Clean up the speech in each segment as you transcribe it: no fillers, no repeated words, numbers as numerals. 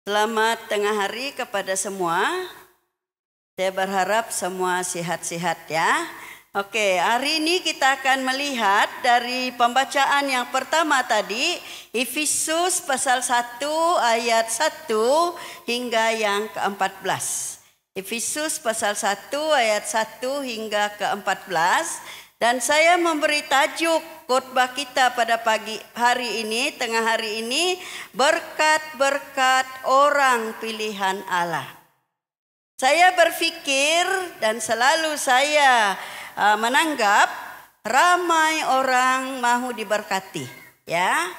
Selamat tengah hari kepada semua. Saya berharap semua sehat-sehat ya. Oke, hari ini kita akan melihat dari pembacaan yang pertama tadi, Efesus pasal 1 ayat 1 hingga yang ke-14. Efesus pasal 1 ayat 1 hingga ke-14. Dan saya memberi tajuk khotbah kita pada pagi hari ini, tengah hari ini, berkat-berkat orang pilihan Allah. Saya berpikir dan selalu saya menanggap ramai orang mahu diberkati, ya.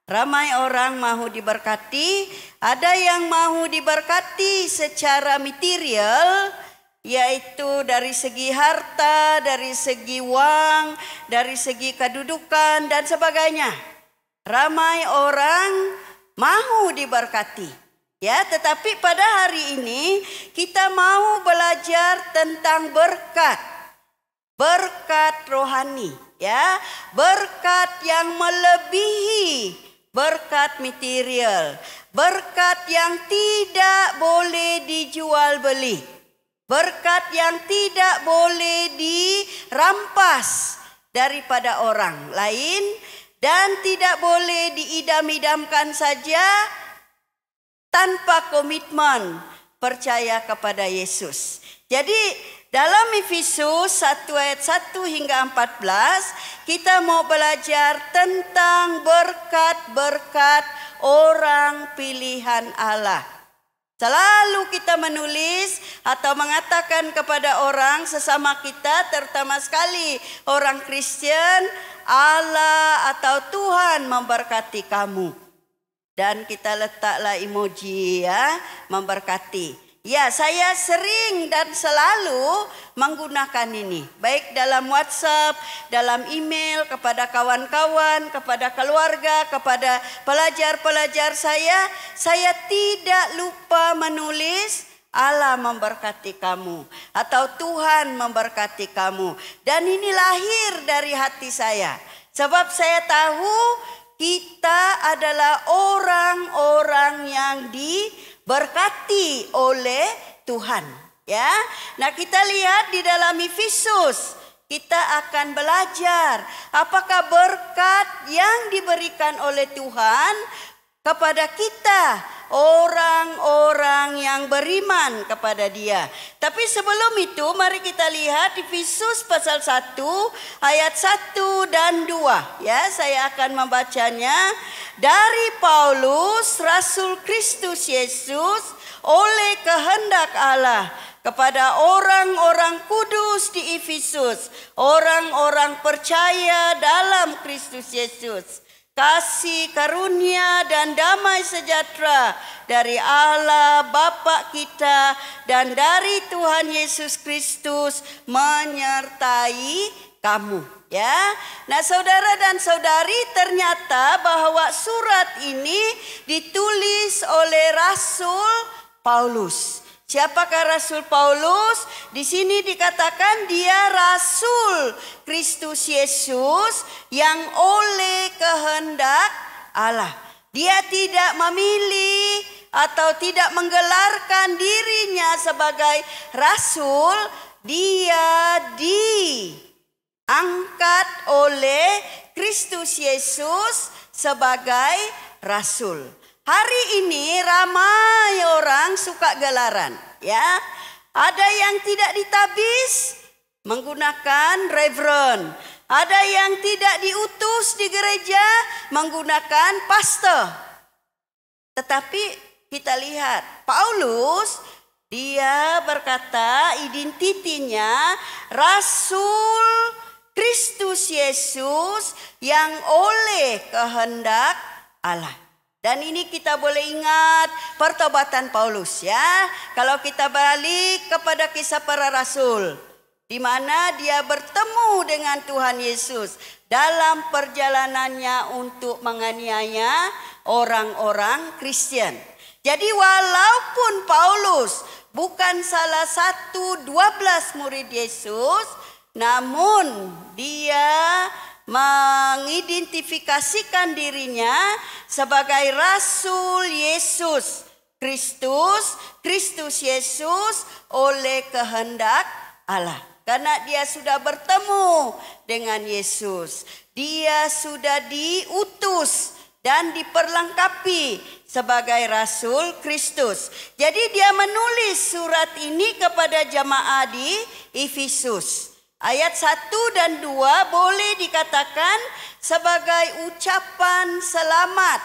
Ramai orang mahu diberkati, ada yang mahu diberkati secara material, yaitu dari segi harta, dari segi uang, dari segi kedudukan dan sebagainya. Ramai orang mahu diberkati. Ya, tetapi pada hari ini kita mau belajar tentang berkat. Berkat rohani, ya. Berkat yang melebihi berkat material. Berkat yang tidak boleh dijual beli. Berkat yang tidak boleh dirampas daripada orang lain dan tidak boleh diidam-idamkan saja tanpa komitmen percaya kepada Yesus. Jadi dalam Efesus 1 ayat 1 hingga 14 kita mau belajar tentang berkat-berkat orang pilihan Allah. Selalu kita menulis atau mengatakan kepada orang sesama kita, terutama sekali orang Kristen, Allah atau Tuhan memberkati kamu. Dan kita letaklah emoji ya, memberkati. Ya, saya sering dan selalu menggunakan ini. Baik dalam WhatsApp, dalam email, kepada kawan-kawan, kepada keluarga, kepada pelajar-pelajar saya tidak lupa menulis Allah memberkati kamu atau Tuhan memberkati kamu. Dan ini lahir dari hati saya. Sebab saya tahu kita adalah orang-orang yang diberkati oleh Tuhan, ya. Nah, kita lihat di dalam Efesus, kita akan belajar apakah berkat yang diberikan oleh Tuhan kepada kita, orang-orang yang beriman kepada Dia. Tapi sebelum itu mari kita lihat Efesus pasal 1 ayat 1 dan 2. Ya, saya akan membacanya. Dari Paulus, Rasul Kristus Yesus, oleh kehendak Allah, kepada orang-orang kudus di Efesus, orang-orang percaya dalam Kristus Yesus. Kasih karunia dan damai sejahtera dari Allah Bapa kita dan dari Tuhan Yesus Kristus menyertai kamu, ya. Nah, saudara dan saudari, ternyata bahwa surat ini ditulis oleh Rasul Paulus. Siapakah Rasul Paulus? Di sini dikatakan dia Rasul Kristus Yesus yang oleh kehendak Allah. Dia tidak memilih atau tidak menggelarkan dirinya sebagai rasul. Dia diangkat oleh Kristus Yesus sebagai rasul. Hari ini ramai orang suka gelaran, ya. Ada yang tidak ditabis menggunakan reverend. Ada yang tidak diutus di gereja menggunakan pastor. Tetapi kita lihat Paulus, dia berkata identitinya Rasul Kristus Yesus yang oleh kehendak Allah. Dan ini kita boleh ingat pertobatan Paulus, ya. Kalau kita balik kepada kisah para rasul, di mana dia bertemu dengan Tuhan Yesus dalam perjalanannya untuk menganiaya orang-orang Kristen. Jadi walaupun Paulus bukan salah satu 12 murid Yesus, namun dia mengidentifikasikan dirinya sebagai Rasul Yesus Kristus, Kristus Yesus oleh kehendak Allah. Karena dia sudah bertemu dengan Yesus. Dia sudah diutus dan diperlengkapi sebagai Rasul Kristus. Jadi dia menulis surat ini kepada jemaat di Efesus. Ayat 1 dan 2 boleh dikatakan sebagai ucapan selamat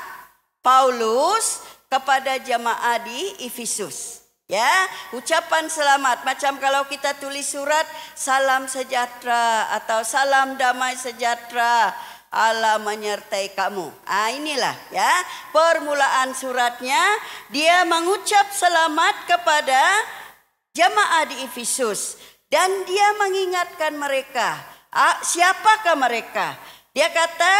Paulus kepada jemaat di Efesus. Ya, ucapan selamat. Macam kalau kita tulis surat salam sejahtera atau salam damai sejahtera, Allah menyertai kamu. Inilah ya permulaan suratnya. Dia mengucap selamat kepada jemaat di Efesus dan dia mengingatkan mereka. Siapakah mereka? Dia kata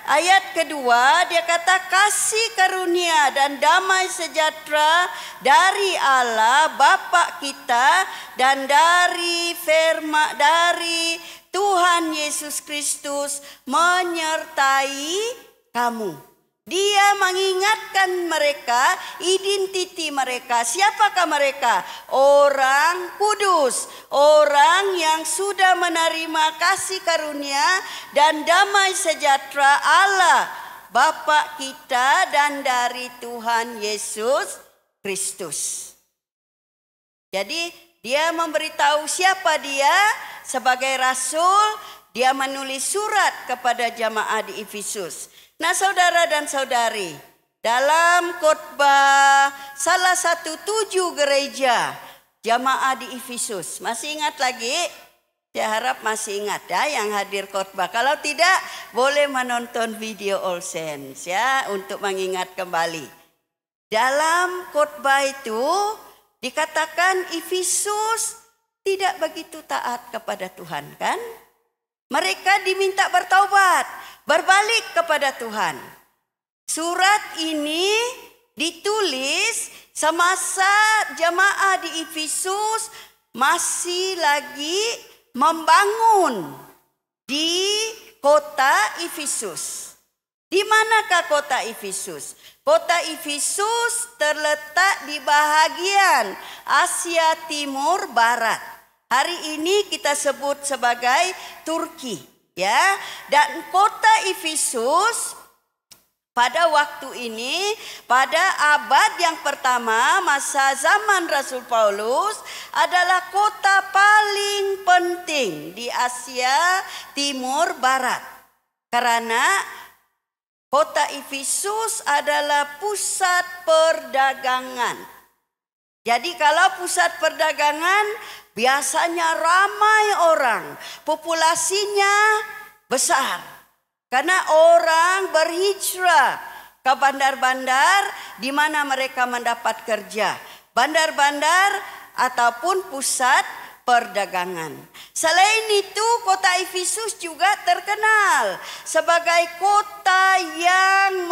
ayat kedua, dia kata kasih karunia dan damai sejahtera dari Allah Bapa kita dan dari Tuhan Yesus Kristus menyertai kamu. Dia mengingatkan mereka, identiti mereka. Siapakah mereka? Orang kudus, orang yang sudah menerima kasih karunia dan damai sejahtera Allah Bapa kita dan dari Tuhan Yesus Kristus. Jadi dia memberitahu siapa dia sebagai rasul. Dia menulis surat kepada jemaat di Efesus. Nah saudara dan saudari, dalam khotbah salah satu 7 gereja jemaat di Efesus. Masih ingat lagi? Saya harap masih ingat ya yang hadir khotbah. Kalau tidak boleh menonton video All Saints ya untuk mengingat kembali. Dalam khotbah itu dikatakan Efesus tidak begitu taat kepada Tuhan kan? Mereka diminta bertaubat, berbalik kepada Tuhan. Surat ini ditulis semasa jemaat di Efesus masih lagi membangun di kota Efesus. Di manakah kota Efesus? Kota Efesus terletak di bahagian Asia Timur Barat. Hari ini kita sebut sebagai Turki, ya. Dan kota Efesus pada waktu ini, pada abad yang pertama masa zaman Rasul Paulus adalah kota paling penting di Asia Timur Barat. Karena kota Efesus adalah pusat perdagangan. Jadi kalau pusat perdagangan biasanya ramai orang, populasinya besar. Karena orang berhijrah ke bandar-bandar di mana mereka mendapat kerja. Bandar-bandar ataupun pusat perdagangan. Selain itu kota Efesus juga terkenal sebagai kota yang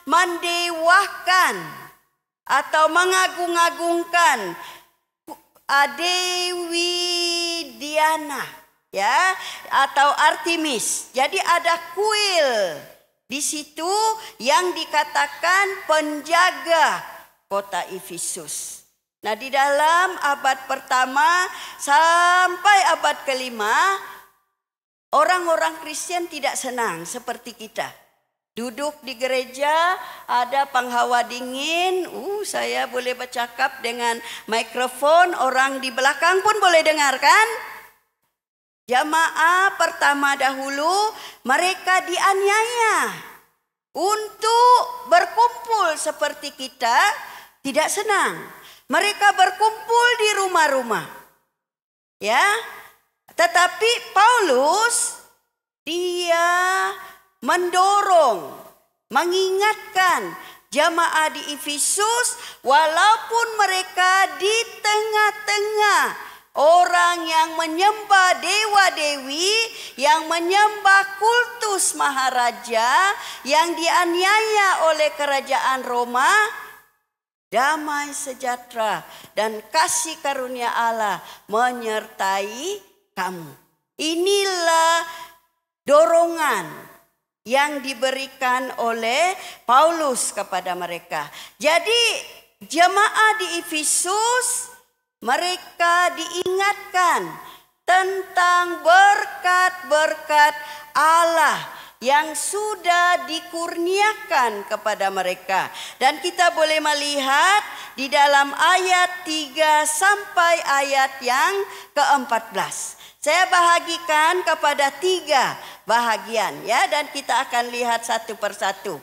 mendewakan atau mengagung-agungkan Dewi Diana ya atau Artemis. Jadi ada kuil di situ yang dikatakan penjaga kota Efesus. Nah, di dalam abad pertama sampai abad kelima orang-orang Kristen tidak senang seperti kita. Duduk di gereja, ada penghawa dingin. Saya boleh bercakap dengan mikrofon, orang di belakang pun boleh dengar kan? Jamaah pertama dahulu mereka dianiaya untuk berkumpul seperti kita, tidak senang. Mereka berkumpul di rumah-rumah. Ya. Tetapi Paulus dia mendorong, mengingatkan jamaah di Efesus walaupun mereka di tengah-tengah orang yang menyembah dewa-dewi, yang menyembah kultus maharaja, yang dianiaya oleh kerajaan Roma, damai sejahtera dan kasih karunia Allah menyertai kamu. Inilah dorongan yang diberikan oleh Paulus kepada mereka. Jadi jemaat di Efesus, mereka diingatkan tentang berkat-berkat Allah yang sudah dikurniakan kepada mereka. Dan kita boleh melihat di dalam ayat 3 sampai ayat yang ke-14. Saya bahagikan kepada 3 bahagian ya, dan kita akan lihat satu persatu.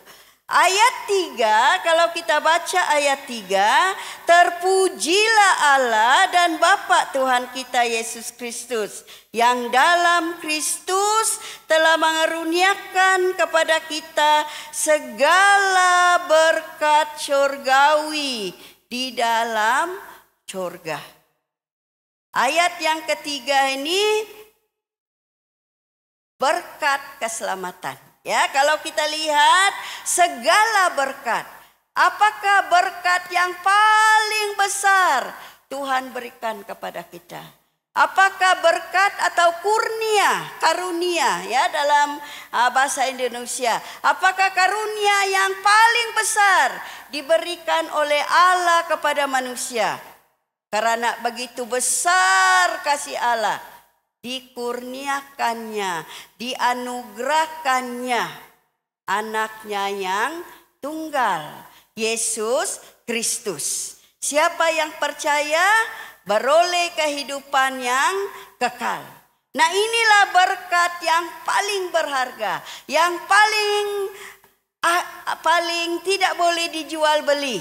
Ayat 3, kalau kita baca ayat 3, terpujilah Allah dan Bapa Tuhan kita Yesus Kristus, yang dalam Kristus telah mengaruniakan kepada kita segala berkat surgawi di dalam surga. Ayat yang ketiga ini berkat keselamatan. Ya, kalau kita lihat segala berkat, apakah berkat yang paling besar Tuhan berikan kepada kita? Apakah berkat atau karunia ya dalam bahasa Indonesia? Apakah karunia yang paling besar diberikan oleh Allah kepada manusia? Karena begitu besar kasih Allah, dikurniakannya, dianugerahkannya anaknya yang tunggal, Yesus Kristus. Siapa yang percaya beroleh kehidupan yang kekal. Nah, inilah berkat yang paling berharga, yang paling tidak boleh dijual beli,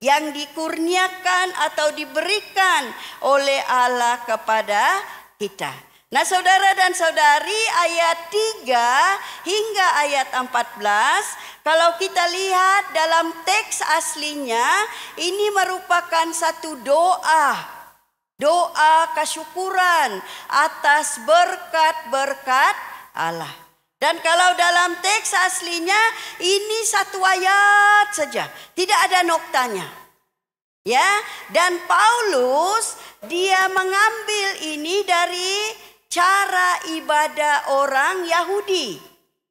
yang dikurniakan atau diberikan oleh Allah kepada kita. Nah, saudara dan saudari, ayat 3 hingga ayat 14, kalau kita lihat dalam teks aslinya, ini merupakan satu doa kesyukuran atas berkat-berkat Allah. Dan kalau dalam teks aslinya, ini satu ayat saja, tidak ada noktanya. Ya, dan Paulus dia mengambil ini dari cara ibadah orang Yahudi.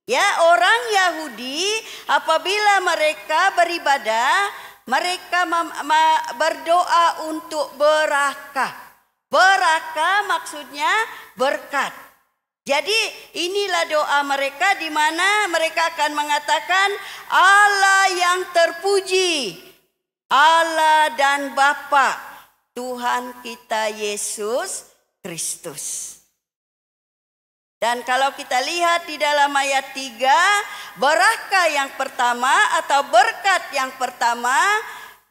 Ya, orang Yahudi apabila mereka beribadah, mereka berdoa untuk berakah. Berakah maksudnya berkat. Jadi inilah doa mereka di mana mereka akan mengatakan Allah yang terpuji, Allah dan Bapa Tuhan kita Yesus Kristus. Dan kalau kita lihat di dalam ayat 3, berkah yang pertama atau berkat yang pertama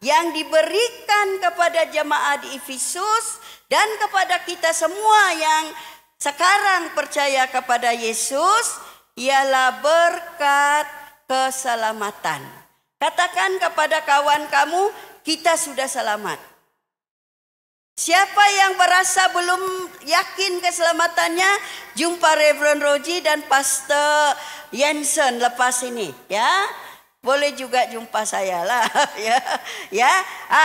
yang diberikan kepada jemaat di Efesus dan kepada kita semua yang sekarang percaya kepada Yesus ialah berkat keselamatan. Katakan kepada kawan kamu, kita sudah selamat. Siapa yang berasa belum yakin keselamatannya, jumpa Reverend Roji dan Pastor Jensen lepas ini, ya. Boleh juga jumpa saya lah, ya.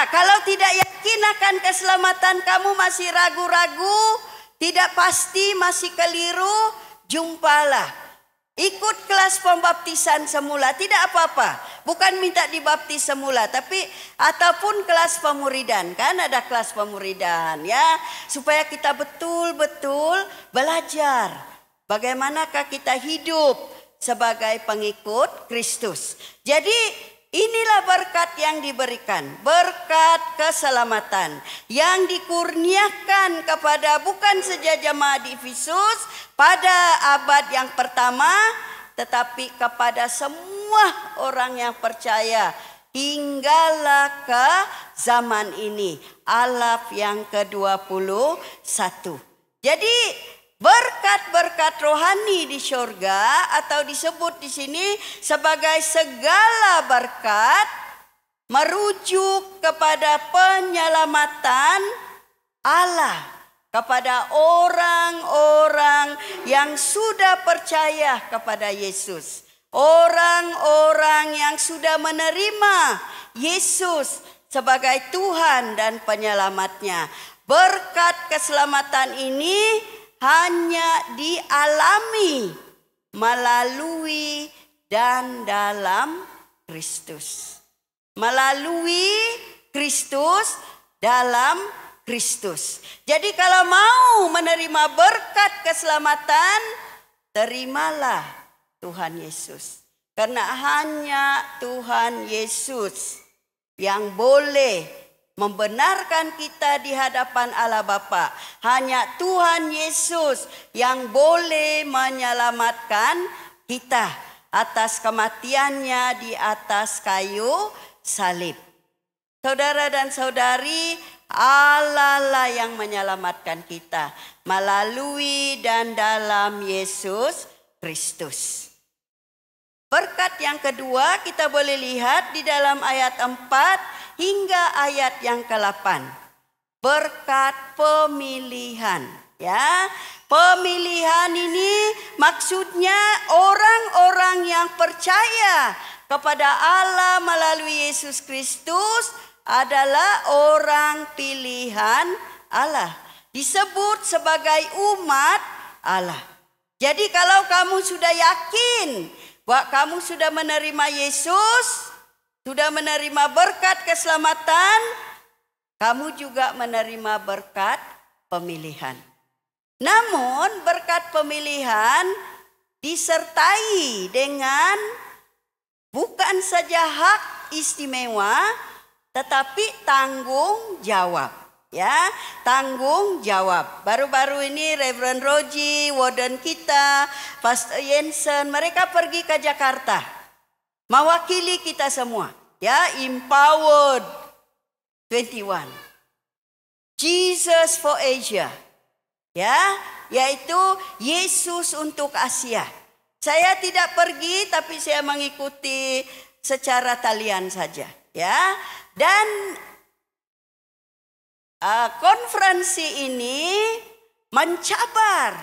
Kalau tidak yakin akan keselamatan kamu, masih ragu-ragu, tidak pasti, masih keliru, jumpalah. Ikut kelas pembaptisan semula, tidak apa-apa. Bukan minta dibaptis semula, tapi ataupun kelas pemuridan, kan ada kelas pemuridan ya, supaya kita betul-betul belajar bagaimanakah kita hidup sebagai pengikut Kristus. Jadi inilah berkat yang diberikan, berkat keselamatan yang dikurniakan kepada bukan saja jemaat di Efesus pada abad yang pertama, tetapi kepada semua orang yang percaya hinggalah ke zaman ini, alaf yang ke-21. Jadi berkat-berkat rohani di surga atau disebut di sini sebagai segala berkat merujuk kepada penyelamatan Allah kepada orang-orang yang sudah percaya kepada Yesus. Orang-orang yang sudah menerima Yesus sebagai Tuhan dan penyelamatnya. Berkat keselamatan ini hanya dialami melalui dan dalam Kristus. Melalui Kristus dalam Kristus. Jadi kalau mau menerima berkat keselamatan, terimalah Tuhan Yesus. Karena hanya Tuhan Yesus yang boleh membenarkan kita di hadapan Allah Bapa. Hanya Tuhan Yesus yang boleh menyelamatkan kita atas kematiannya di atas kayu salib. Saudara dan saudari, Allah lah yang menyelamatkan kita melalui dan dalam Yesus Kristus. Berkat yang kedua kita boleh lihat di dalam ayat 4 hingga ayat yang ke-8. Berkat pemilihan. Ya, pemilihan ini maksudnya orang-orang yang percaya kepada Allah melalui Yesus Kristus adalah orang pilihan Allah. Disebut sebagai umat Allah. Jadi kalau kamu sudah yakin bahwa kamu sudah menerima Yesus, sudah menerima berkat keselamatan, kamu juga menerima berkat pemilihan. Namun berkat pemilihan disertai dengan bukan saja hak istimewa, tetapi tanggung jawab. Ya, tanggung jawab. Baru-baru ini Reverend Roji, warden kita, Pastor Jensen, mereka pergi ke Jakarta. Mewakili kita semua. Ya, Empowered 21. Jesus for Asia. Ya, yaitu Yesus untuk Asia. Saya tidak pergi tapi saya mengikuti secara talian saja. Ya, dan konferensi ini mencabar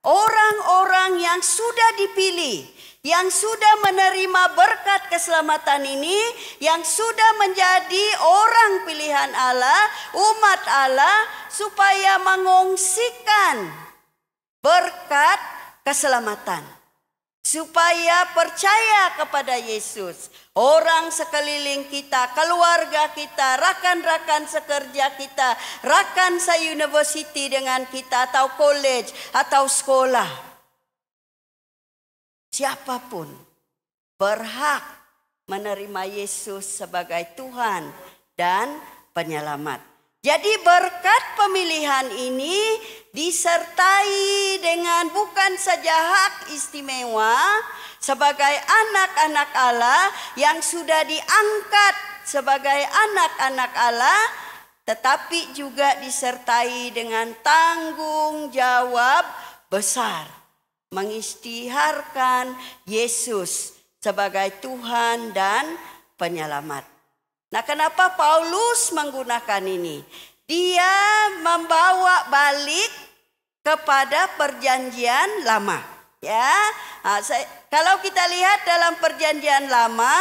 orang-orang yang sudah dipilih, yang sudah menerima berkat keselamatan ini, yang sudah menjadi orang pilihan Allah, umat Allah, supaya mengungsikan berkat keselamatan. Supaya percaya kepada Yesus. Orang sekeliling kita, keluarga kita, rakan-rakan sekerja kita, rakan se-university dengan kita, atau college, atau sekolah. Siapapun berhak menerima Yesus sebagai Tuhan dan penyelamat. Jadi berkat pemilihan ini disertai dengan bukan saja hak istimewa sebagai anak-anak Allah yang sudah diangkat sebagai anak-anak Allah, tetapi juga disertai dengan tanggung jawab besar mengisytiharkan Yesus sebagai Tuhan dan penyelamat. Nah, kenapa Paulus menggunakan ini? Dia membawa balik kepada perjanjian lama. Ya, kalau kita lihat dalam perjanjian lama,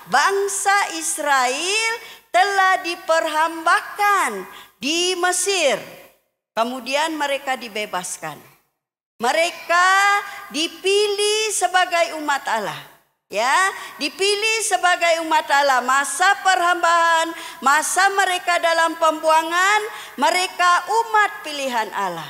bangsa Israel telah diperhambakan di Mesir. Kemudian mereka dibebaskan. Mereka dipilih sebagai umat Allah. Ya, dipilih sebagai umat Allah. Masa perhambaan, masa mereka dalam pembuangan, mereka umat pilihan Allah.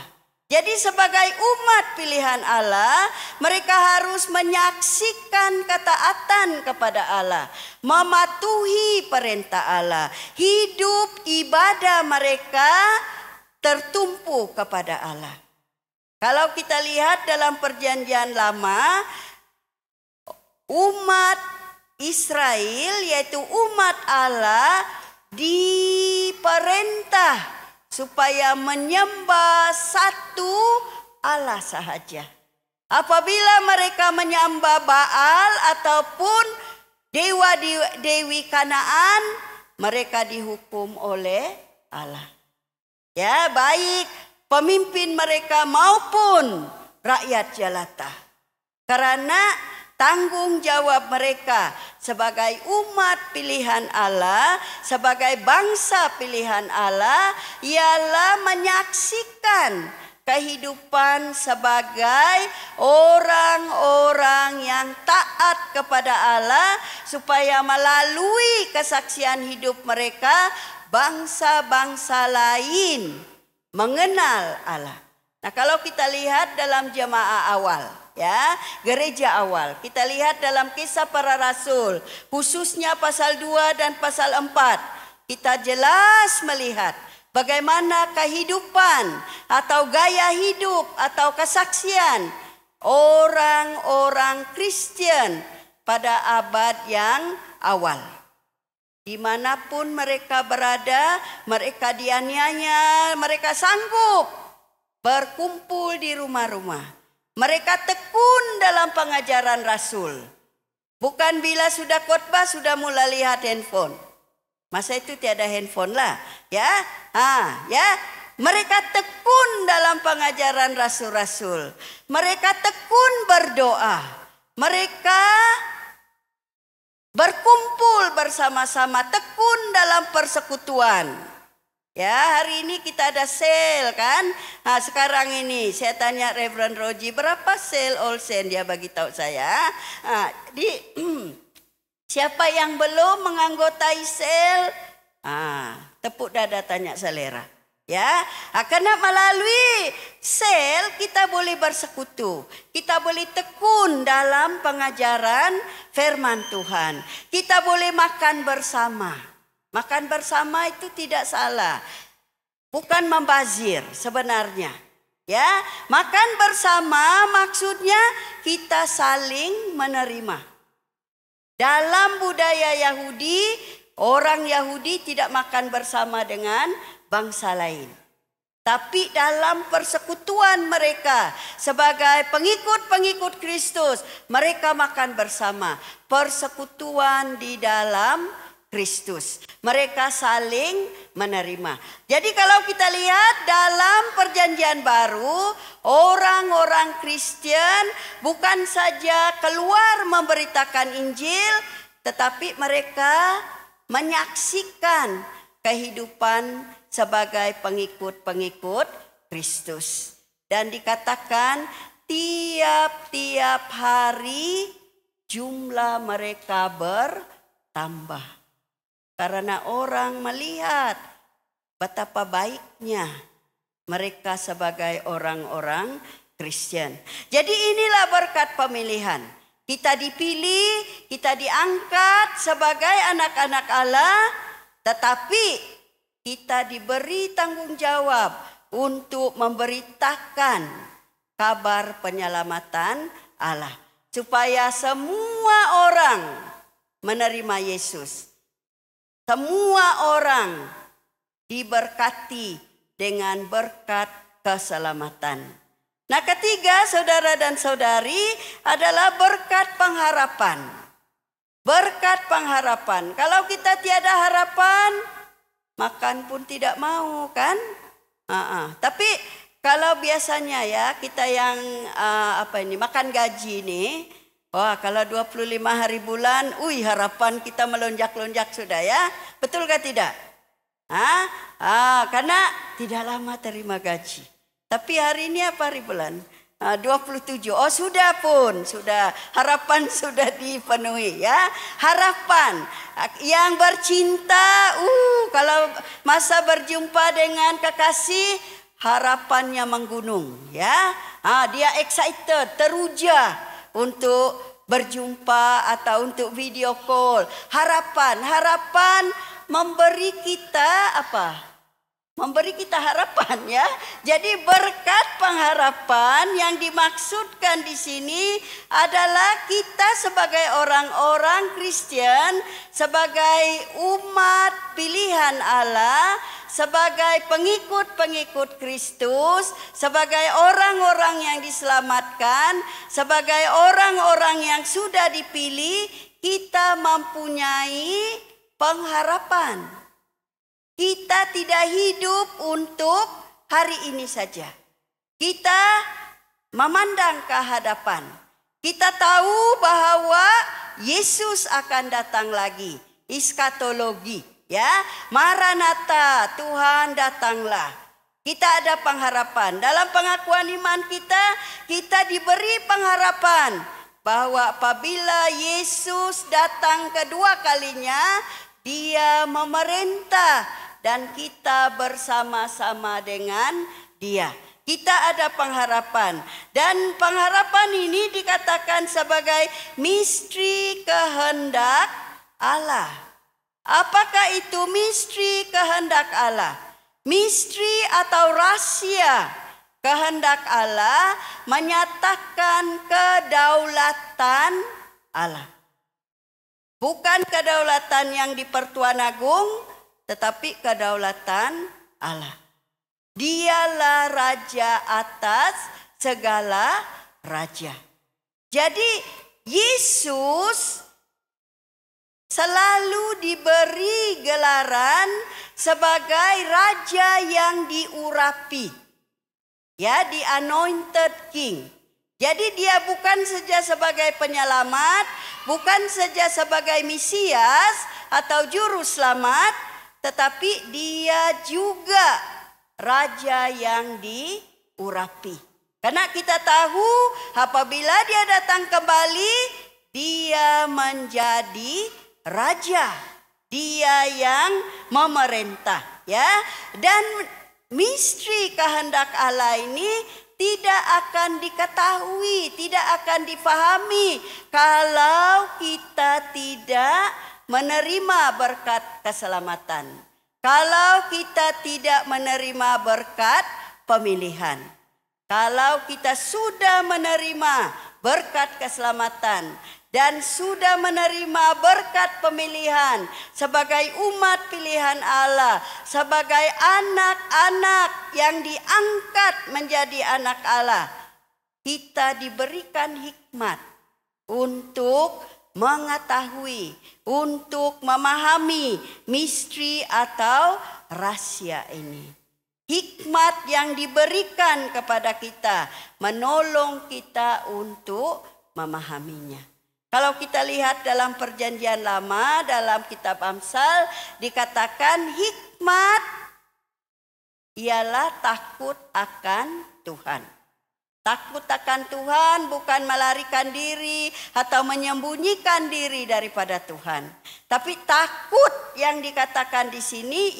Jadi sebagai umat pilihan Allah, mereka harus menyaksikan ketaatan kepada Allah, mematuhi perintah Allah. Hidup ibadah mereka tertumpu kepada Allah. Kalau kita lihat dalam perjanjian lama, umat Israel, yaitu umat Allah, diperintah supaya menyembah satu Allah sahaja. Apabila mereka menyembah Baal ataupun dewa-dewi Kanaan, mereka dihukum oleh Allah. Ya, baik pemimpin mereka maupun rakyat jelata. Karena tanggung jawab mereka sebagai umat pilihan Allah, sebagai bangsa pilihan Allah, ialah menyaksikan kehidupan sebagai orang-orang yang taat kepada Allah, supaya melalui kesaksian hidup mereka bangsa-bangsa lain mengenal Allah. Nah, kalau kita lihat dalam jemaah awal, ya, gereja awal, kita lihat dalam Kisah Para Rasul, khususnya pasal 2 dan pasal 4, kita jelas melihat bagaimana kehidupan atau gaya hidup atau kesaksian orang-orang Kristen pada abad yang awal. Dimanapun mereka berada, mereka dianiaya, mereka sanggup berkumpul di rumah-rumah. Mereka tekun dalam pengajaran Rasul. Bukan bila sudah khotbah sudah mulai lihat handphone. Masa itu tiada handphone lah, ya. Ya. Mereka tekun dalam pengajaran Rasul-Rasul. Mereka tekun berdoa. Mereka berkumpul bersama-sama, tekun dalam persekutuan. Ya, hari ini kita ada sale kan. Nah, sekarang ini saya tanya Reverend Roji, berapa sale All Saint? Dia bagi tahu saya. Siapa yang belum menganggotai sale? Tepuk dada tanya selera. Ya, karena melalui sel kita boleh bersekutu. Kita boleh tekun dalam pengajaran firman Tuhan. Kita boleh makan bersama. Makan bersama itu tidak salah. Bukan membazir sebenarnya. Ya, makan bersama maksudnya kita saling menerima. Dalam budaya Yahudi, orang Yahudi tidak makan bersama dengan bangsa lain. Tapi dalam persekutuan mereka sebagai pengikut-pengikut Kristus, mereka makan bersama. Persekutuan di dalam Kristus. Mereka saling menerima. Jadi kalau kita lihat dalam perjanjian baru, orang-orang Kristen bukan saja keluar memberitakan Injil, tetapi mereka menyaksikan kehidupan sebagai pengikut-pengikut Kristus. Dan dikatakan tiap-tiap hari jumlah mereka bertambah. Karena orang melihat betapa baiknya mereka sebagai orang-orang Kristen. Jadi inilah berkat pemilihan. Kita dipilih, kita diangkat sebagai anak-anak Allah, tetapi kita diberi tanggung jawab untuk memberitakan kabar penyelamatan Allah. Supaya semua orang menerima Yesus. Semua orang diberkati dengan berkat keselamatan. Nah, ketiga, saudara dan saudari, adalah berkat pengharapan. Berkat pengharapan. Kalau kita tiada harapan, makan pun tidak mau kan? Tapi kalau biasanya ya kita yang makan gaji nih, wah kalau 25 hari bulan, harapan kita melonjak-lonjak sudah ya. Betul kah tidak? Karena tidak lama terima gaji. Tapi hari ini apa hari bulan? 27. Oh sudah pun, sudah harapan sudah dipenuhi ya. Harapan yang bercinta, kalau masa berjumpa dengan kekasih, harapannya menggunung ya. Dia excited, teruja untuk berjumpa atau untuk video call. Harapan memberi kita apa? Memberi kita harapan ya. Jadi berkat pengharapan yang dimaksudkan di sini adalah kita sebagai orang-orang Kristen, sebagai umat pilihan Allah, sebagai pengikut-pengikut Kristus, sebagai orang-orang yang diselamatkan, sebagai orang-orang yang sudah dipilih, kita mempunyai pengharapan. Kita tidak hidup untuk hari ini saja. Kita memandang ke hadapan. Kita tahu bahwa Yesus akan datang lagi. Eskatologi, ya. Maranatha, Tuhan datanglah. Kita ada pengharapan. Dalam pengakuan iman kita diberi pengharapan bahwa apabila Yesus datang kedua kalinya, Dia memerintah dan kita bersama-sama dengan Dia. Kita ada pengharapan, dan pengharapan ini dikatakan sebagai misteri kehendak Allah. Apakah itu misteri kehendak Allah? Misteri atau rahasia kehendak Allah menyatakan kedaulatan Allah. Bukan kedaulatan yang di Pertuan Agung, tetapi kedaulatan Allah. Dialah raja atas segala raja. Jadi Yesus selalu diberi gelaran sebagai raja yang diurapi. Ya, di anointed king. Jadi dia bukan saja sebagai penyelamat, bukan saja sebagai Mesias atau juru selamat, tetapi dia juga raja yang diurapi. Karena kita tahu apabila dia datang kembali, dia menjadi raja. Dia yang memerintah, ya. Dan misteri kehendak Allah ini tidak akan diketahui, tidak akan difahami kalau kita tidak menerima berkat keselamatan. Kalau kita tidak menerima berkat pemilihan. Kalau kita sudah menerima berkat keselamatan dan sudah menerima berkat pemilihan sebagai umat pilihan Allah, sebagai anak-anak yang diangkat menjadi anak Allah, kita diberikan hikmat untuk mengetahui, untuk memahami misteri atau rahasia ini. Hikmat yang diberikan kepada kita menolong kita untuk memahaminya. Kalau kita lihat dalam Perjanjian Lama, dalam kitab Amsal dikatakan hikmat ialah takut akan Tuhan. Takut akan Tuhan bukan melarikan diri atau menyembunyikan diri daripada Tuhan. Tapi takut yang dikatakan di sini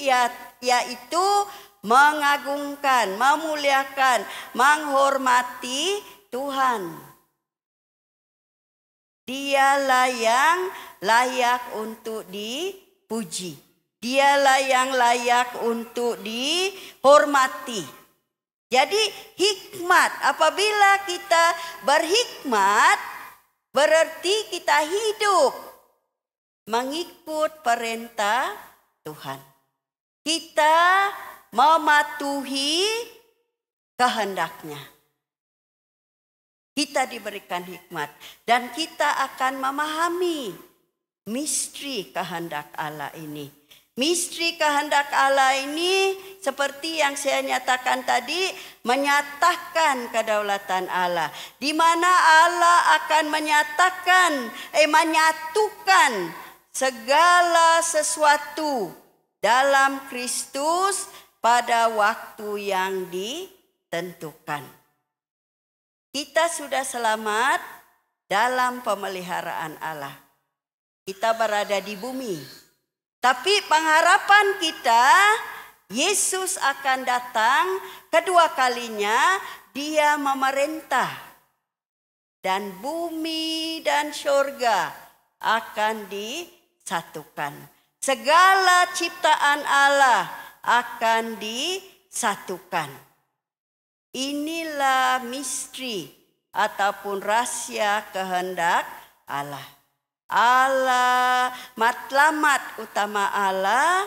yaitu mengagungkan, memuliakan, menghormati Tuhan. Dialah yang layak untuk dipuji. Dialah yang layak untuk dihormati. Jadi hikmat, apabila kita berhikmat, berarti kita hidup mengikut perintah Tuhan. Kita mematuhi kehendaknya. Kita diberikan hikmat dan kita akan memahami misteri kehendak Allah ini. Misteri kehendak Allah ini seperti yang saya nyatakan tadi, menyatakan kedaulatan Allah. Di mana Allah akan menyatukan segala sesuatu dalam Kristus pada waktu yang ditentukan. Kita sudah selamat dalam pemeliharaan Allah. Kita berada di bumi. Tapi pengharapan kita, Yesus akan datang kedua kalinya, dia memerintah. Dan bumi dan surga akan disatukan. Segala ciptaan Allah akan disatukan. Inilah misteri ataupun rahasia kehendak Allah. Allah, matlamat utama Allah,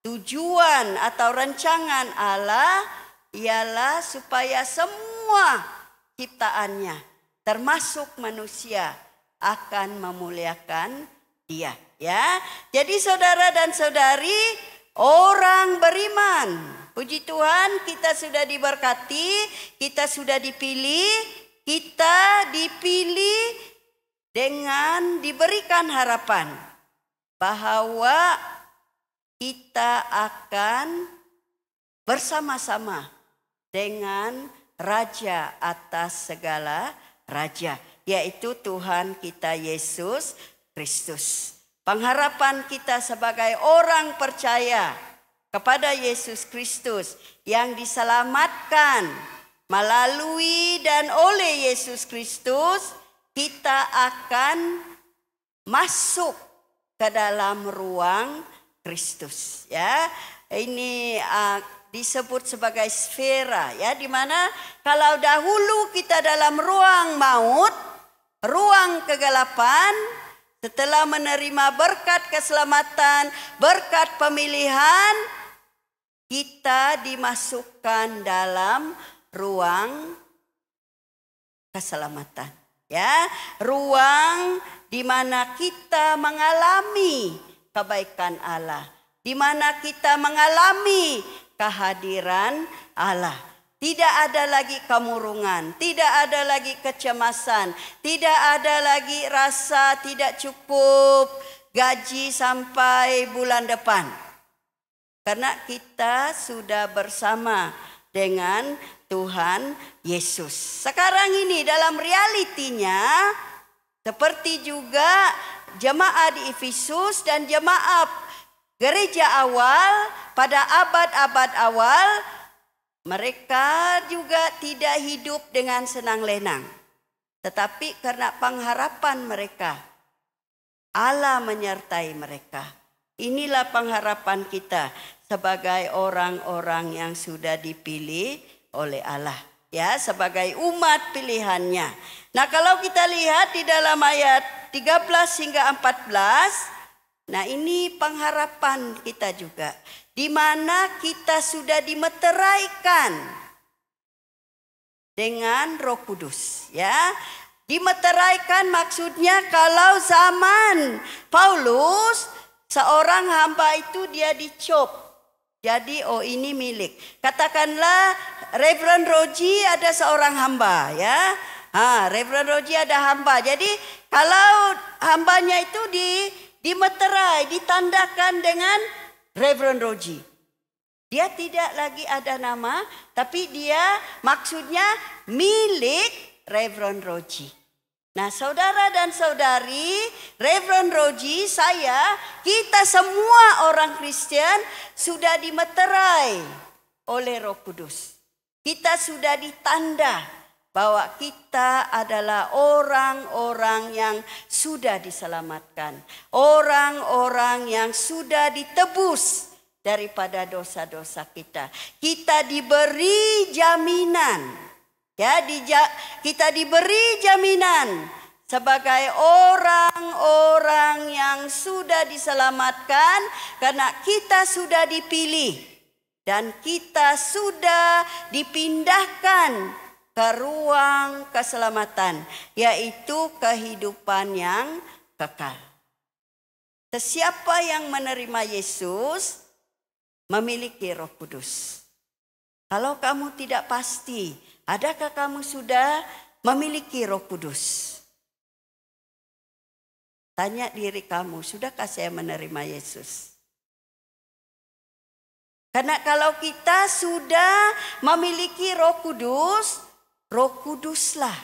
tujuan atau rancangan Allah ialah supaya semua ciptaannya, termasuk manusia, akan memuliakan Dia. Ya, jadi saudara dan saudari, orang beriman, puji Tuhan, kita sudah diberkati, kita sudah dipilih, kita dipilih dengan diberikan harapan bahwa kita akan bersama-sama dengan Raja atas segala raja, yaitu Tuhan kita Yesus Kristus. Pengharapan kita sebagai orang percaya kepada Yesus Kristus yang diselamatkan melalui dan oleh Yesus Kristus, kita akan masuk ke dalam ruang Kristus, ya. Ini disebut sebagai sfera, ya, di mana kalau dahulu kita dalam ruang maut, ruang kegelapan, setelah menerima berkat keselamatan, berkat pemilihan, kita dimasukkan dalam ruang keselamatan, ya, ruang di mana kita mengalami kebaikan Allah, di mana kita mengalami kehadiran Allah. Tidak ada lagi kemurungan, tidak ada lagi kecemasan, tidak ada lagi rasa tidak cukup gaji sampai bulan depan. Karena kita sudah bersama dengan Tuhan Yesus. Sekarang ini dalam realitinya, seperti juga jemaat di Efesus dan jemaat gereja awal pada abad-abad awal, mereka juga tidak hidup dengan senang lenang. Tetapi karena pengharapan mereka, Allah menyertai mereka. Inilah pengharapan kita sebagai orang-orang yang sudah dipilih oleh Allah, ya, sebagai umat pilihannya. Nah, kalau kita lihat di dalam ayat 13 hingga 14, nah ini pengharapan kita juga, di mana kita sudah dimeteraikan dengan Roh Kudus, ya. Dimeteraikan maksudnya kalau zaman Paulus, seorang hamba itu dia dicop. Jadi ini milik. Katakanlah Reverend Roji ada seorang hamba, ya. Reverend Roji ada hamba. Jadi kalau hambanya itu dimeterai, ditandakan dengan Reverend Roji. Dia tidak lagi ada nama, tapi dia maksudnya milik Reverend Roji. Nah, saudara dan saudari, Reverend Roji, saya, kita semua orang Kristen sudah dimeterai oleh Roh Kudus. Kita sudah ditanda bahwa kita adalah orang-orang yang sudah diselamatkan. Orang-orang yang sudah ditebus daripada dosa-dosa kita. Kita diberi jaminan. Ya, kita diberi jaminan sebagai orang-orang yang sudah diselamatkan karena kita sudah dipilih dan kita sudah dipindahkan ke ruang keselamatan, yaitu kehidupan yang kekal. Sesiapa yang menerima Yesus memiliki Roh Kudus. Kalau kamu tidak pasti, adakah kamu sudah memiliki Roh Kudus? Tanya diri kamu, sudahkah saya menerima Yesus? Karena kalau kita sudah memiliki Roh Kudus, Roh Kuduslah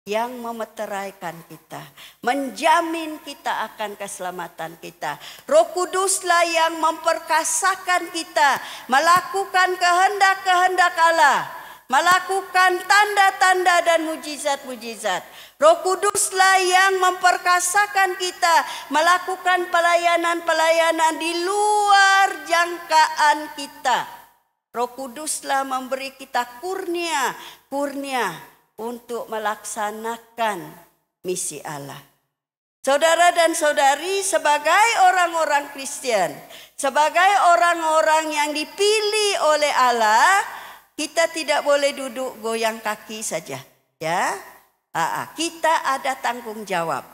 yang memeteraikan kita, menjamin kita akan keselamatan kita. Roh Kuduslah yang memperkasakan kita, melakukan kehendak-kehendak Allah, melakukan tanda-tanda dan mujizat-mujizat. Roh Kuduslah yang memperkasakan kita, melakukan pelayanan-pelayanan di luar jangkaan kita. Roh Kuduslah memberi kita kurnia untuk melaksanakan misi Allah. Saudara dan saudari, sebagai orang-orang Kristen, sebagai orang-orang yang dipilih oleh Allah, kita tidak boleh duduk goyang kaki saja, ya. Kita ada tanggung jawab.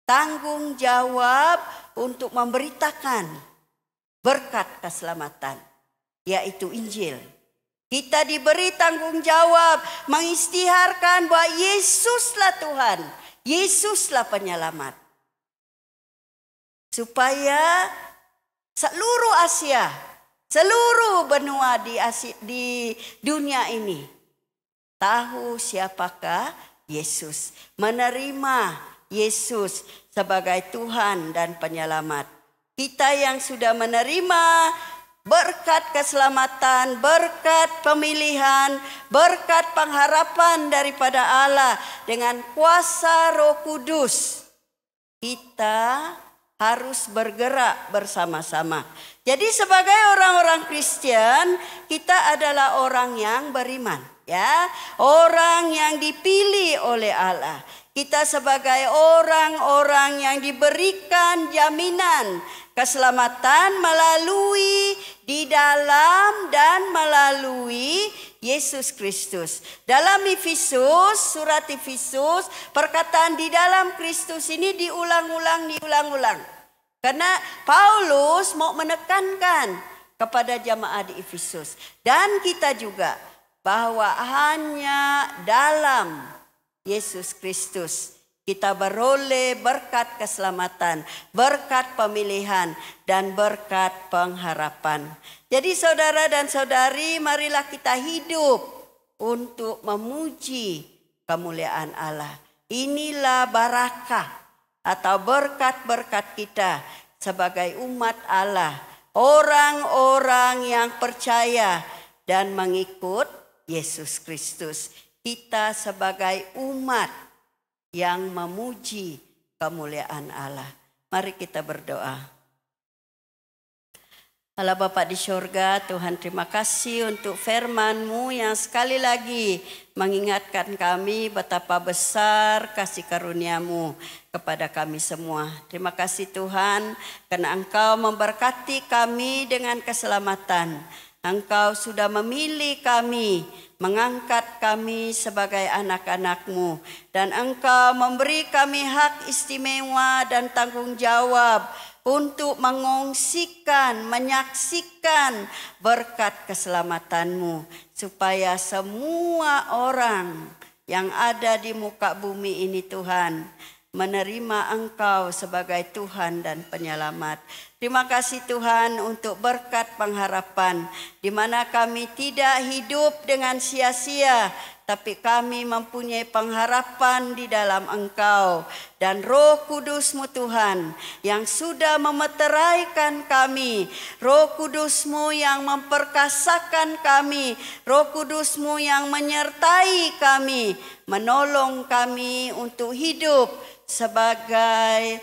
Tanggung jawab untuk memberitakan berkat keselamatan, yaitu Injil. Kita diberi tanggung jawab mengisytiharkan bahwa Yesuslah Tuhan, Yesuslah penyelamat. Supaya seluruh Asia, seluruh benua di dunia ini tahu siapakah Yesus, menerima Yesus sebagai Tuhan dan penyelamat. Kita yang sudah menerima berkat keselamatan, berkat pemilihan, berkat pengharapan daripada Allah dengan kuasa Roh Kudus. Kita harus bergerak bersama-sama. Jadi sebagai orang-orang Kristen, kita adalah orang yang beriman, ya, orang yang dipilih oleh Allah. Kita sebagai orang-orang yang diberikan jaminan keselamatan melalui di dalam dan melalui Yesus Kristus. Dalam Efesus, surat Efesus, perkataan di dalam Kristus ini diulang-ulang. Karena Paulus mau menekankan kepada jemaat di Efesus dan kita juga bahwa hanya dalam Yesus Kristus kita beroleh berkat keselamatan, berkat pemilihan, dan berkat pengharapan. Jadi saudara dan saudari, marilah kita hidup untuk memuji kemuliaan Allah. Inilah barakah atau berkat-berkat kita sebagai umat Allah. Orang-orang yang percaya dan mengikut Yesus Kristus. Kita sebagai umat yang memuji kemuliaan Allah. Mari kita berdoa. Allah Bapa di surga, Tuhan terima kasih untuk firman-Mu yang sekali lagi mengingatkan kami betapa besar kasih karunia-Mu kepada kami semua. Terima kasih Tuhan karena Engkau memberkati kami dengan keselamatan. Engkau sudah memilih kami, mengangkat kami sebagai anak-anak-Mu. Dan Engkau memberi kami hak istimewa dan tanggung jawab untuk mengongsikan, menyaksikan berkat keselamatan-Mu. Supaya semua orang yang ada di muka bumi ini Tuhan, menerima Engkau sebagai Tuhan dan Penyelamat. Terima kasih Tuhan untuk berkat pengharapan, di mana kami tidak hidup dengan sia-sia, tapi kami mempunyai pengharapan di dalam Engkau. Dan Roh Kudus-Mu Tuhan yang sudah memeteraikan kami, Roh Kudus-Mu yang memperkasakan kami, Roh Kudus-Mu yang menyertai kami, menolong kami untuk hidup sebagai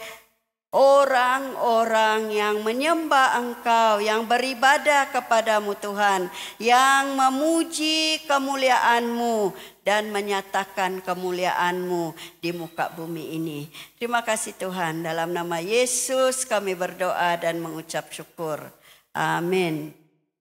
orang-orang yang menyembah Engkau, yang beribadah kepadamu Tuhan, yang memuji kemuliaan-Mu dan menyatakan kemuliaan-Mu di muka bumi ini. Terima kasih Tuhan, dalam nama Yesus kami berdoa dan mengucap syukur. Amin.